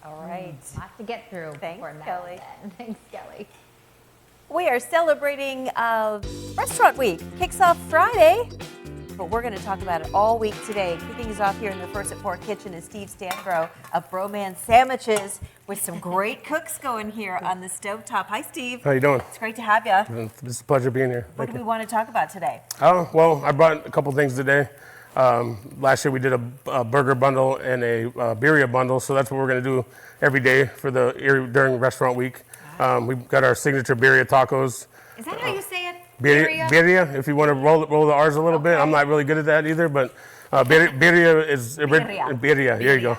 All right. Lots to get through. Thanks, before now Kelly. and then. Thanks, Kelly. We are celebrating Restaurant Week. Kicks off Friday, but we're going to talk about it all week today. Kicking us off here in the First at 4 kitchen is Steve Stanbro of Broman Sammiches with some great cooks going here on the stovetop. Hi, Steve. How you doing? It's great to have you. It's a pleasure being here. What do we want to talk about today? Oh, well, I brought a couple things today. Last year we did a burger bundle and a birria bundle, so that's what we're going to do every day for the Erie during Restaurant Week. We've got our signature birria tacos. Is that how you say it? Birria, if you want to roll the R's a little bit. I'm not really good at that either, but birria is birria. Here you go.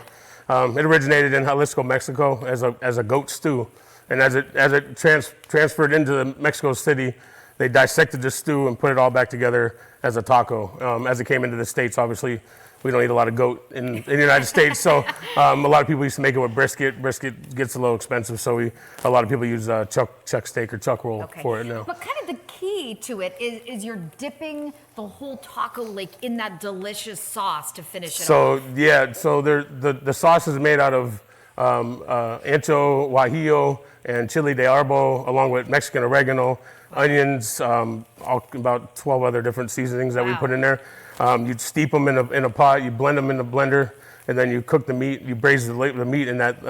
It originated in Jalisco, Mexico, as a goat stew, and as it transferred into Mexico City, they dissected the stew and put it all back together as a taco. As it came into the States, obviously, we don't eat a lot of goat in the United States, so a lot of people used to make it with brisket. Brisket gets a little expensive, so a lot of people use chuck steak or chuck roll for it now. But kind of the key to it is you're dipping the whole taco like in that delicious sauce to finish it off. So the sauce is made out of ancho, guajillo, and chile de arbo, along with Mexican oregano, onions, about 12 other different seasonings that we put in there. You steep them in a pot, you blend them in the blender, and then you cook the meat. You braise the meat in that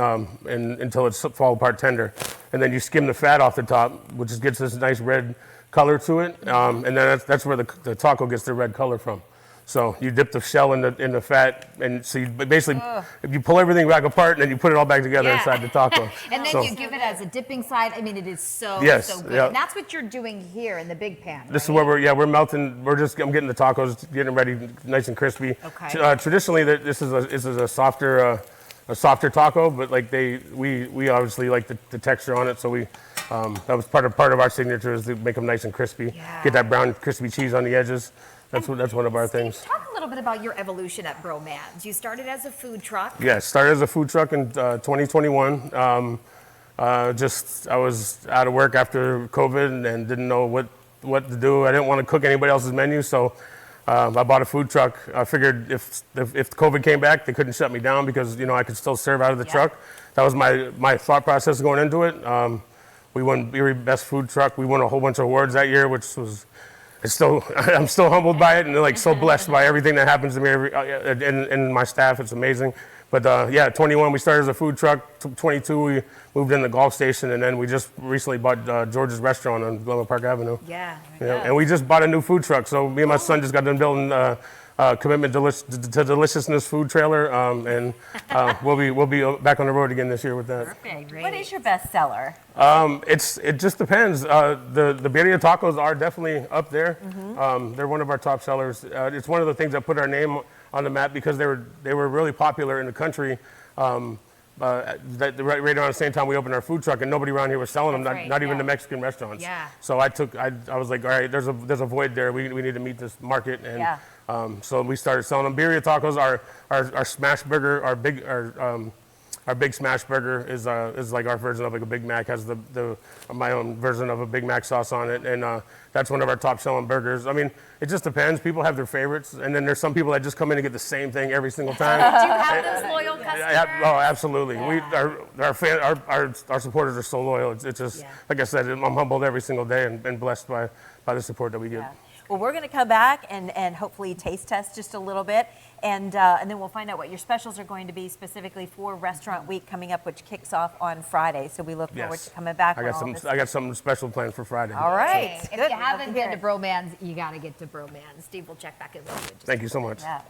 until it's fall apart tender, and then you skim the fat off the top, which gets this nice red color to it. And then that's where the taco gets the red color from. So you dip the shell in the fat, and so you basically if you pull everything back apart, and then you put it all back together inside the taco. And then you give it as a dipping side. I mean, it is so good. Yeah. And that's what you're doing here in the big pan. This is where we're melting. I'm getting the tacos, getting them ready, nice and crispy. Okay. Traditionally, this is a softer taco, but like we obviously like the texture on it, so that was part of our signature is to make them nice and crispy. Yeah. Get that brown crispy cheese on the edges. That's one of our things. Talk a little bit about your evolution at Broman's. You started as a food truck. Yeah, started as a food truck in 2021. I was out of work after COVID and didn't know what to do. I didn't want to cook anybody else's menu, so I bought a food truck. I figured if COVID came back, they couldn't shut me down because I could still serve out of the truck. That was my thought process going into it. We won Erie Best Food Truck. We won a whole bunch of awards that year, which was. I'm still humbled by it and so blessed by everything that happens to me and my staff. It's amazing. But 21 we started as a food truck. 22 we moved in the golf station, and then we just recently bought George's Restaurant on Glenwood Park Avenue. Yeah. And we just bought a new food truck. So me and my son just got done building Commitment to Deliciousness food trailer, and we'll be back on the road again this year with that. Perfect. What is your best seller? It just depends. The birria tacos are definitely up there. They're one of our top sellers. It's one of the things that put our name on the map because they were really popular in the country. Right around the same time we opened our food truck, and nobody around here was selling them, not even the Mexican restaurants. Yeah. So I was like, all right, there's a void there. We need to meet this market, and so we started selling them. Birria tacos, our smash burger, our big smash burger is like our version of like a Big Mac. Has my own version of a Big Mac sauce on it, and that's one of our top selling burgers. I mean, it just depends. People have their favorites, and then there's some people that just come in and get the same thing every single time. Do you have those loyal customers? Oh, absolutely. Yeah. Our supporters are so loyal. It's just like I said, I'm humbled every single day and blessed by the support that we get. Yeah. Well, we're going to come back and hopefully taste test just a little bit, and then we'll find out what your specials are going to be specifically for Restaurant Week coming up, which kicks off on Friday. So we look forward to coming back. I got something special planned for Friday. All right. If you haven't been to Broman's, you got to get to Broman's. Steve will check back in with you. Thank you so much. Yeah.